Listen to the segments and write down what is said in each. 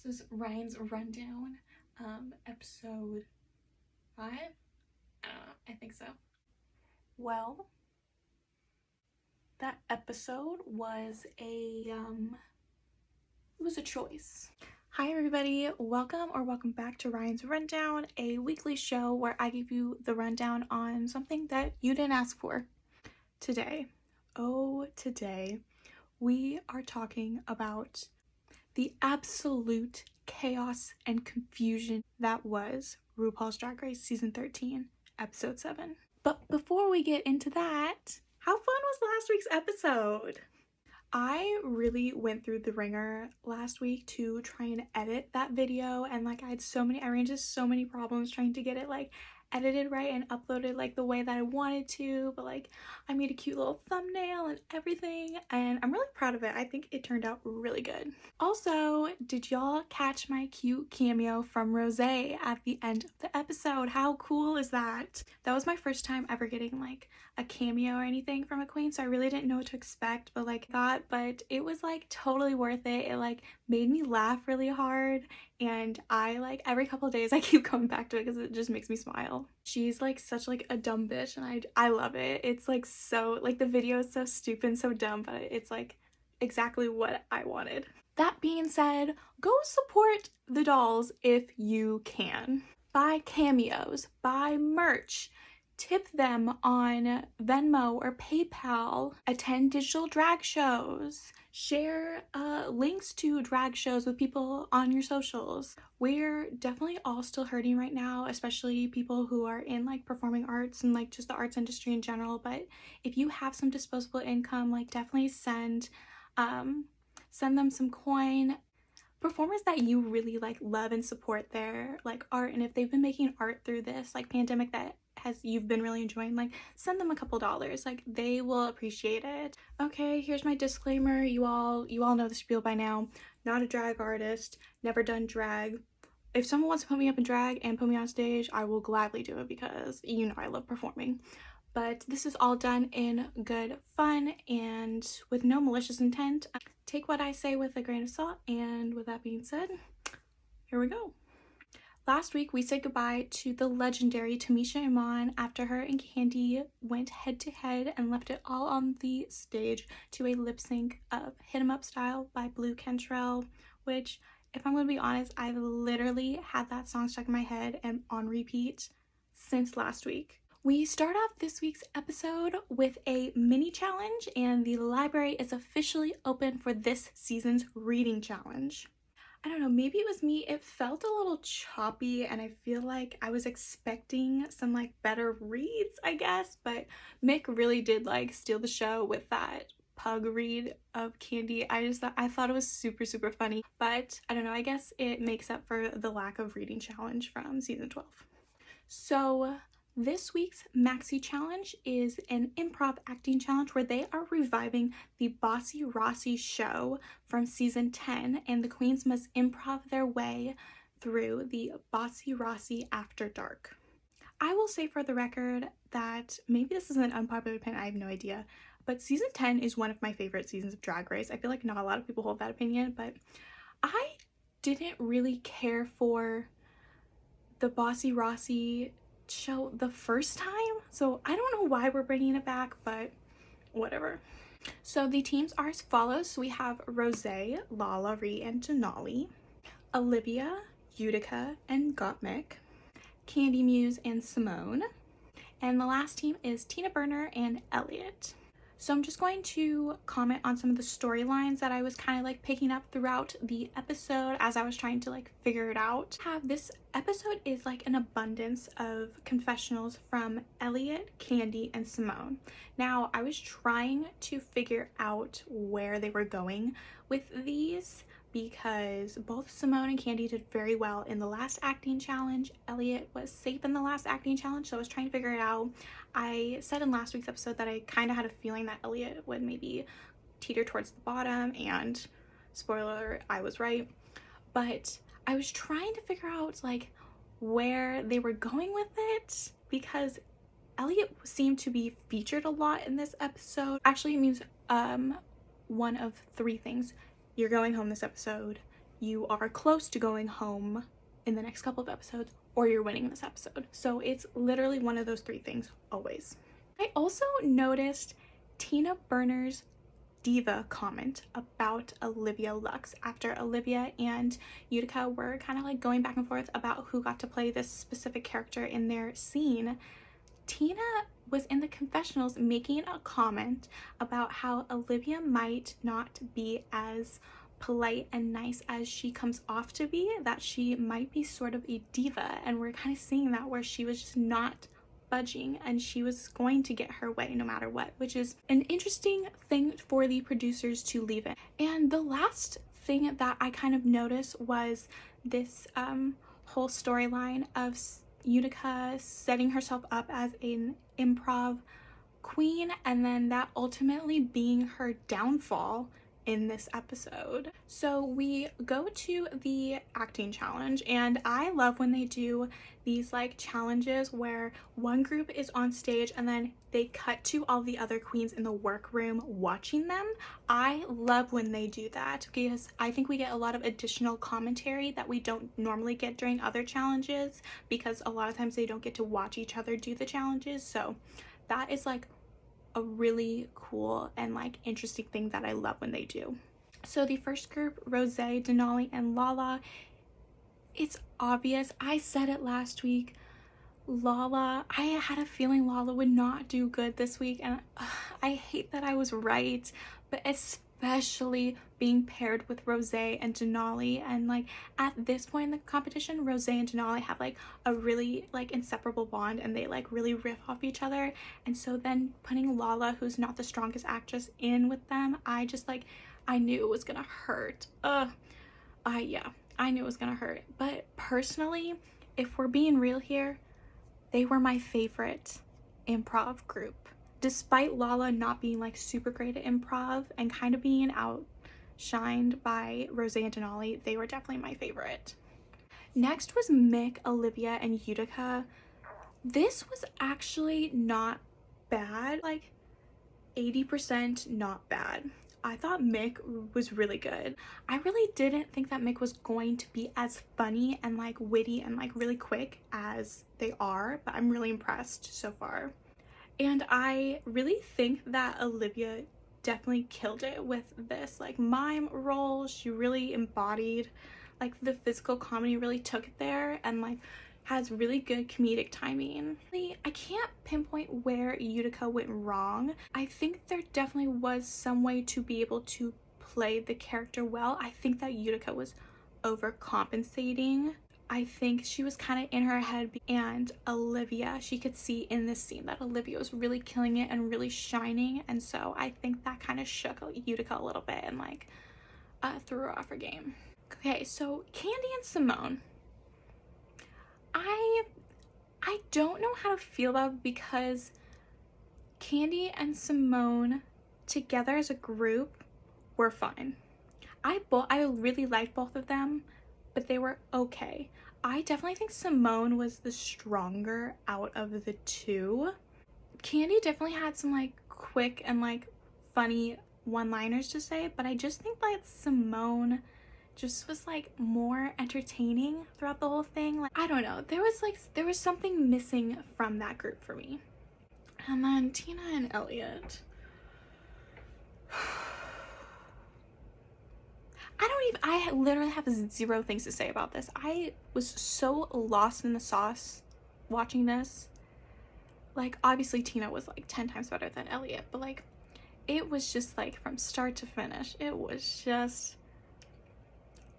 This is Ryan's Rundown, episode 5? I think so. Well, that episode was it was a choice. Hi everybody, welcome back to Ryan's Rundown, a weekly show where I give you the rundown on something that you didn't ask for. Today, we are talking about the absolute chaos and confusion that was RuPaul's Drag Race Season 13, Episode 7. But before we get into that, how fun was last week's episode? I really went through the ringer last week to try and edit that video, and I ran into so many problems trying to get it edited right and uploaded the way that I wanted to, but I made a cute little thumbnail and everything, and I'm really proud of it. I think it turned out really good. Also, did y'all catch my cute cameo from Rosé at the end of the episode? How cool is that? That was my first time ever getting a cameo or anything from a queen, so I really didn't know what to expect, but it was totally worth it. It made me laugh really hard, and I every couple of days I keep coming back to it because it just makes me smile. She's such a dumb bitch, and I love it. It's so the video is so stupid and so dumb, but it's exactly what I wanted. That being said, go support the dolls if you can. Buy cameos, buy merch, tip them on Venmo or PayPal, attend digital drag shows, share links to drag shows with people on your socials. We're definitely all still hurting right now, especially people who are in performing arts and just the arts industry in general, but if you have some disposable income, definitely send them some coin. Performers that you really love and support their art, and if they've been making art through this pandemic that you've been really enjoying, send them a couple dollars. They will appreciate it. Okay, here's my disclaimer. You all know the spiel by now. Not a drag artist, never done drag. If someone wants to put me up in drag and put me on stage, I will gladly do it because I love performing. But this is all done in good fun and with no malicious intent. Take what I say with a grain of salt, and with that being said, here we go. Last week, we said goodbye to the legendary Tamisha Iman after her and Candy went head-to-head and left it all on the stage to a lip-sync of Hit 'Em Up Style by Blue Cantrell, which, if I'm going to be honest, I've literally had that song stuck in my head and on repeat since last week. We start off this week's episode with a mini challenge, and the library is officially open for this season's reading challenge. I don't know, maybe it was me, it felt a little choppy, and I feel like I was expecting some better reads, I guess, but Mick really did steal the show with that pug read of Candy. I thought it was super funny, but I don't know, I guess it makes up for the lack of reading challenge from season 12. So this week's Maxi Challenge is an improv acting challenge where they are reviving the Bossy Rossi show from season 10, and the queens must improv their way through the Bossy Rossi After Dark. I will say for the record that maybe this is an unpopular opinion, I have no idea, but season 10 is one of my favorite seasons of Drag Race. I feel like not a lot of people hold that opinion, but I didn't really care for the Bossy Rossi show the first time, so I don't know why we're bringing it back, but whatever. So the teams are as follows. So we have Rosé, Lala, Ree, and Denali, Olivia, Utica, and Gottmik, Candy Muse, and Simone, and the last team is Tina Burner and Elliott. So I'm just going to comment on some of the storylines that I was kind of picking up throughout the episode as I was trying to figure it out. This episode is an abundance of confessionals from Elliott, Candy, and Simone. Now, I was trying to figure out where they were going with these because both Simone and Candy did very well in the last acting challenge. Elliott was safe in the last acting challenge, so I was trying to figure it out. I said in last week's episode that I kind of had a feeling that Elliott would maybe teeter towards the bottom, and spoiler alert, I was right. But I was trying to figure out where they were going with it because Elliott seemed to be featured a lot in this episode. Actually, it means one of three things. You're going home this episode, you are close to going home in the next couple of episodes, or you're winning this episode. So it's literally one of those three things always. I also noticed Tina Burner's diva comment about Olivia Lux after Olivia and Utica were kind of like going back and forth about who got to play this specific character in their scene. Tina was in the confessionals making a comment about how Olivia might not be as polite and nice as she comes off to be, that she might be sort of a diva, and we're kind of seeing that where she was just not budging and she was going to get her way no matter what, which is an interesting thing for the producers to leave it. And the last thing that I kind of noticed was this whole storyline of Utica setting herself up as an improv queen, and then that ultimately being her downfall in this episode. So we go to the acting challenge, and I love when they do these like challenges where one group is on stage and then they cut to all the other queens in the workroom watching them. I love when they do that because I think we get a lot of additional commentary that we don't normally get during other challenges, because a lot of times they don't get to watch each other do the challenges. So that is like a really cool and like interesting thing that I love when they do. So the first group, Rose, Denali, and Lala, it's obvious. I said it last week. Lala, I had a feeling Lala would not do good this week, and I hate that I was right, but especially being paired with Rose and Denali, and like at this point in the competition, Rose and Denali have like a really like inseparable bond, and they like really riff off each other. And so then putting Lala, who's not the strongest actress, in with them, I just like, I knew it was gonna hurt. I knew it was gonna hurt. But personally, if we're being real here, they were my favorite improv group. Despite Lala not being like super great at improv and kind of being outshined by Rose and Denali, they were definitely my favorite. Next was Mick, Olivia, and Utica. This was actually not bad, like 80% not bad. I thought Mick was really good. I really didn't think that Mick was going to be as funny and like witty and like really quick as they are, but I'm really impressed so far. And I really think that Olivia definitely killed it with this like mime role. She really embodied like the physical comedy, really took it there, and like has really good comedic timing. I can't pinpoint where Utica went wrong. I think there definitely was some way to be able to play the character well. I think that Utica was overcompensating. I think she was kind of in her head, and Olivia, she could see in this scene that Olivia was really killing it and really shining, and so I think that kind of shook Utica a little bit and like threw her off her game. Okay, so Candy and Simone. I don't know how to feel about it, because Candy and Simone together as a group were fine. I really liked both of them, but they were okay. I definitely think Simone was the stronger out of the two. Candy definitely had some like quick and like funny one-liners to say, but I just think that Simone just was like more entertaining throughout the whole thing. Like, I don't know, there was something missing from that group for me. And then Tina and Elliot. I literally have zero things to say about this. I was so lost in the sauce watching this. Like, obviously Tina was like 10 times better than Elliot, but like it was just like from start to finish, it was just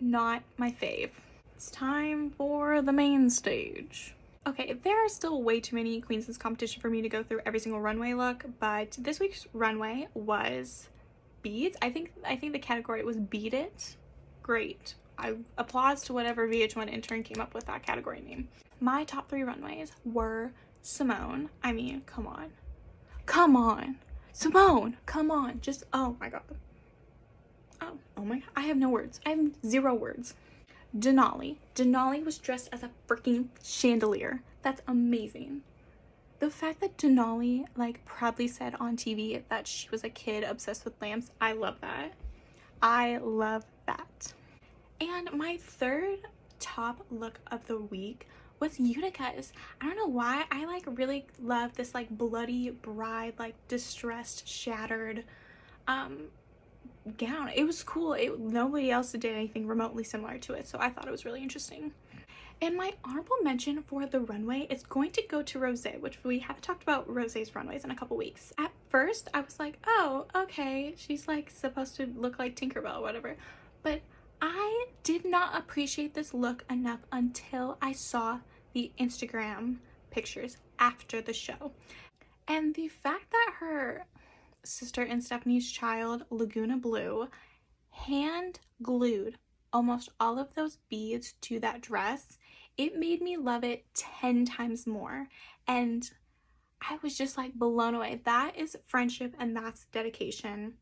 not my fave. It's time for the main stage. Okay, there are still way too many queens in this competition for me to go through every single runway look, but this week's runway was beads. I think the category was Beat It. Great. I applause to whatever VH1 intern came up with that category name. My top 3 runways were Simone. I mean, come on. Simone, come on. Just, oh my god. Oh my god. I have no words. I have 0 words. Denali. Denali was dressed as a freaking chandelier. That's amazing. The fact that Denali like proudly said on TV that she was a kid obsessed with lamps, I love that. I love that. And my third top look of the week was Utica's. I don't know why, I like really love this like bloody bride, like distressed, shattered gown. It was cool. Nobody else did anything remotely similar to it, so I thought it was really interesting. And my honorable mention for the runway is going to go to Rosé, which we haven't talked about Rosé's runways in a couple weeks. At first, I was like, oh, okay, she's like supposed to look like Tinkerbell or whatever. But I did not appreciate this look enough until I saw the Instagram pictures after the show. And the fact that her sister and Stephanie's child, Laguna Blue, hand glued almost all of those beads to that dress, it made me love it 10 times more. And I was just like blown away. That is friendship and that's dedication.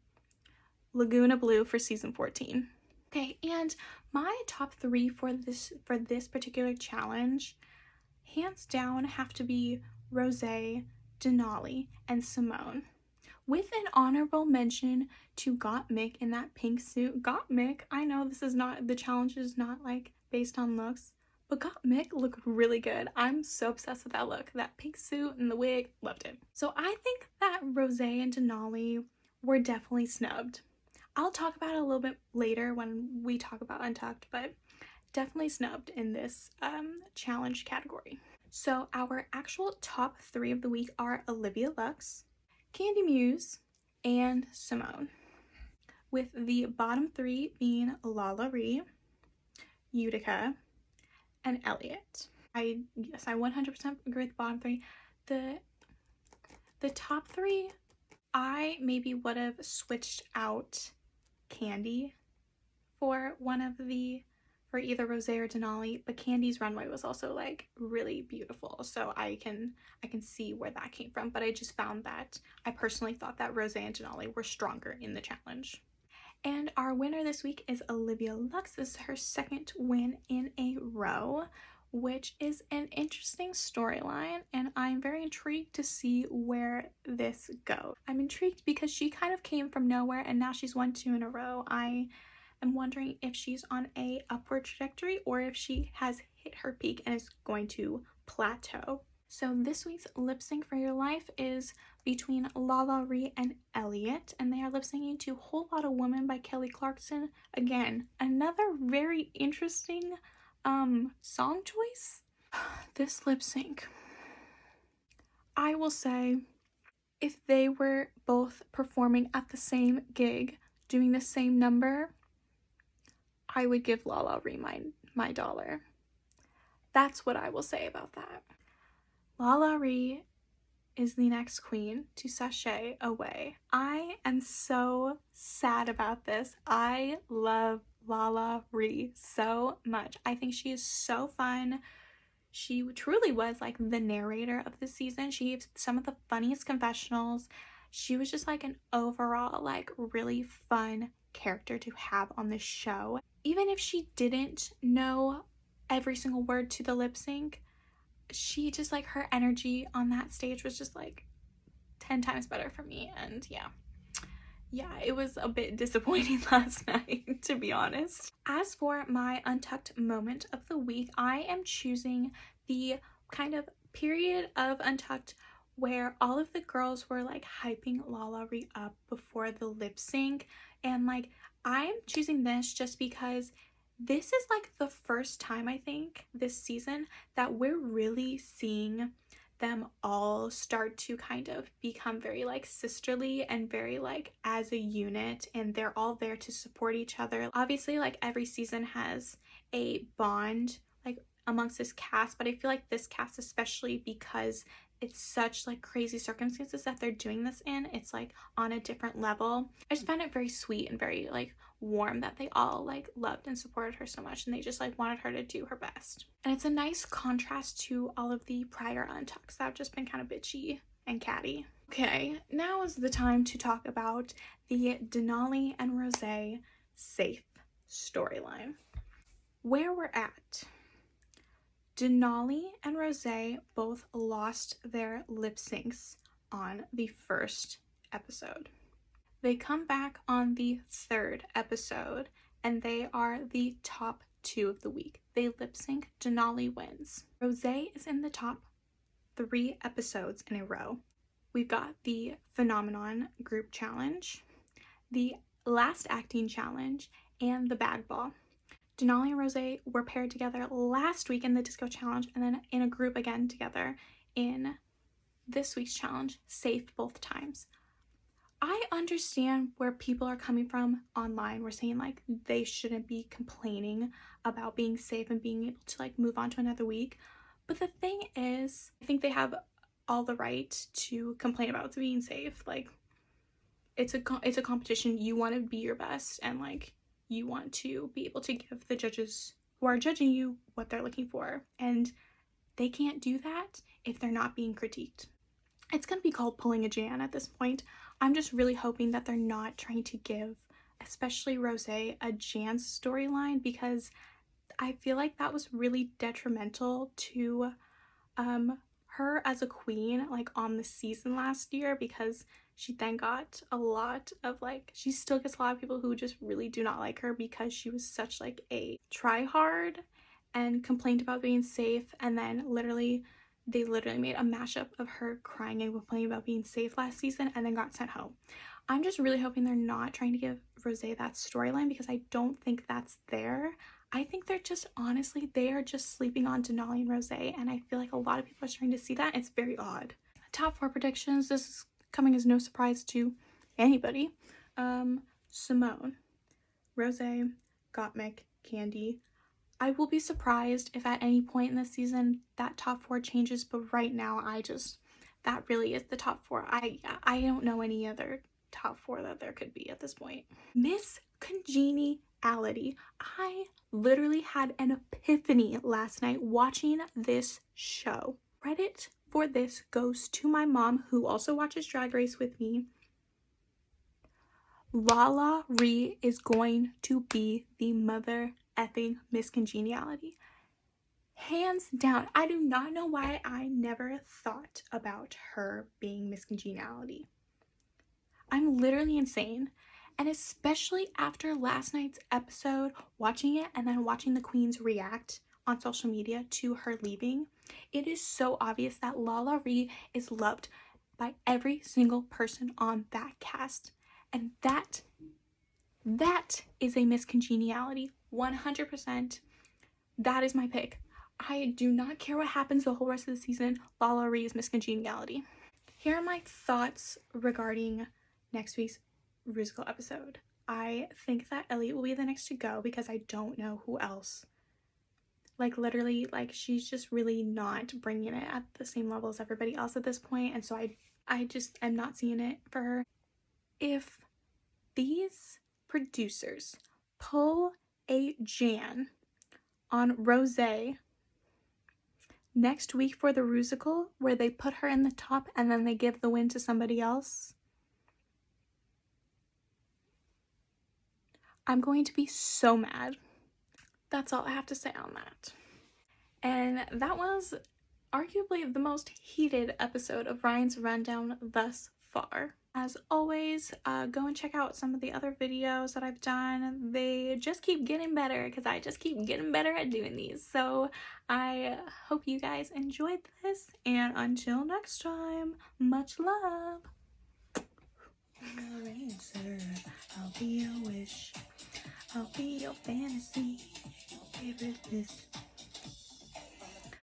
Laguna Blue for season 14. Okay, and my top 3 for this particular challenge, hands down, have to be Rosé, Denali, and Simone. With an honorable mention to Gottmik in that pink suit. Gottmik, I know this is not, the challenge is not like based on looks, but Gottmik looked really good. I'm so obsessed with that look. That pink suit and the wig, loved it. So I think that Rosé and Denali were definitely snubbed. I'll talk about it a little bit later when we talk about Untucked, but definitely snubbed in this challenge category. So our actual top 3 of the week are Olivia Lux, Candy Muse, and Simone, with the bottom 3 being Lala Ri, Utica, and Elliott. I 100% agree with the bottom 3. The top 3, I maybe would have switched out Candy for for either Rosé or Denali, but Candy's runway was also like really beautiful, so I can see where that came from. But I just found that I personally thought that Rosé and Denali were stronger in the challenge. And our winner this week is Olivia Lux. This is her second win in a row, which is an interesting storyline, and I'm very intrigued to see where this goes. I'm intrigued because she kind of came from nowhere and now she's won 2 in a row. I'm wondering if she's on a upward trajectory or if she has hit her peak and is going to plateau. So this week's lip sync for your life is between Lala Ri and Elliott, and they are lip syncing to Whole Lotta Woman by Kelly Clarkson. Again, another very interesting song choice. This lip sync, I will say, if they were both performing at the same gig, doing the same number, I would give Lala Ri my dollar. That's what I will say about that. Lala Ri is the next queen to sashay away. I am so sad about this. I love Lala Ri so much. I think she is so fun. She truly was like the narrator of the season. She gave some of the funniest confessionals. She was just like an overall like really fun character to have on the show. Even if she didn't know every single word to the lip sync, she just like her energy on that stage was just like 10 times better for me. And yeah, it was a bit disappointing last night, to be honest. As for my Untucked moment of the week, I am choosing the kind of period of Untucked where all of the girls were like hyping Lala Ri up before the lip sync, and like I'm choosing this just because this is like the first time I think this season that we're really seeing them all start to kind of become very like sisterly and very like as a unit, and they're all there to support each other. Obviously like every season has a bond like amongst this cast, but I feel like this cast, especially because it's such like crazy circumstances that they're doing this in, it's like on a different level. I just found it very sweet and very like warm that they all like loved and supported her so much, and they just like wanted her to do her best. And it's a nice contrast to all of the prior Untucks that have just been kind of bitchy and catty. Okay, now is the time to talk about the Denali and Rosé safe storyline. Where we're at, Denali and Rosé both lost their lip syncs on the first episode. They come back on the third episode and they are the top 2 of the week. They lip sync, Denali wins. Rosé is in the top 3 episodes in a row. We've got the Phenomenon group challenge, the Last Acting challenge, and the Bag Ball. Denali and Rosé were paired together last week in the disco challenge, and then in a group again together in this week's challenge, safe both times. I understand where people are coming from online. We're saying like they shouldn't be complaining about being safe and being able to like move on to another week. But the thing is, I think they have all the right to complain about being safe. Like it's a competition. You want to be your best, and like you want to be able to give the judges who are judging you what they're looking for, and they can't do that if they're not being critiqued. It's gonna be called pulling a Jan at this point. I'm just really hoping that they're not trying to give, especially Rosé, a Jan storyline, because I feel like that was really detrimental to her as a queen, like on the season last year, because she then got a lot of like, she still gets a lot of people who just really do not like her because she was such like a try hard and complained about being safe, and then they literally made a mashup of her crying and complaining about being safe last season and then got sent home. I'm just really hoping they're not trying to give Rosé that storyline, because I don't think that's there. I think they're just, honestly, they are just sleeping on Denali and Rosé, and I feel like a lot of people are starting to see that. It's very odd. Top 4 predictions. This is coming as no surprise to anybody. Simone, Rosé, Gottmik, Candy. I will be surprised if at any point in the season that top 4 changes, but right now that really is the top 4. I don't know any other top 4 that there could be at this point. Miss Congeniality. I literally had an epiphany last night watching this show. Credit for this goes to my mom, who also watches Drag Race with me. Lala Ri is going to be the mother effing Miss Congeniality. Hands down. I do not know why I never thought about her being Miss Congeniality. I'm literally insane. And especially after last night's episode, watching it and then watching the queens react on social media to her leaving, it is so obvious that Lala Ri is loved by every single person on that cast. And that is a Miss Congeniality. 100%. That is my pick. I do not care what happens the whole rest of the season. Lala Ri is Miss Congeniality. Here are my thoughts regarding next week's musical episode. I think that Elliott will be the next to go, because I don't know who else. Like literally, like she's just really not bringing it at the same level as everybody else at this point, and so I just am not seeing it for her. If these producers pull a Jan on Rosé next week for the Rusical, where they put her in the top and then they give the win to somebody else, I'm going to be so mad. That's all I have to say on that. And that was arguably the most heated episode of Ryan's Rundown thus far. As always, go and check out some of the other videos that I've done. They just keep getting better, because I just keep getting better at doing these. So I hope you guys enjoyed this, and until next time, much love. Your answer, I'll be your wish, I'll be your fantasy, your favorite list.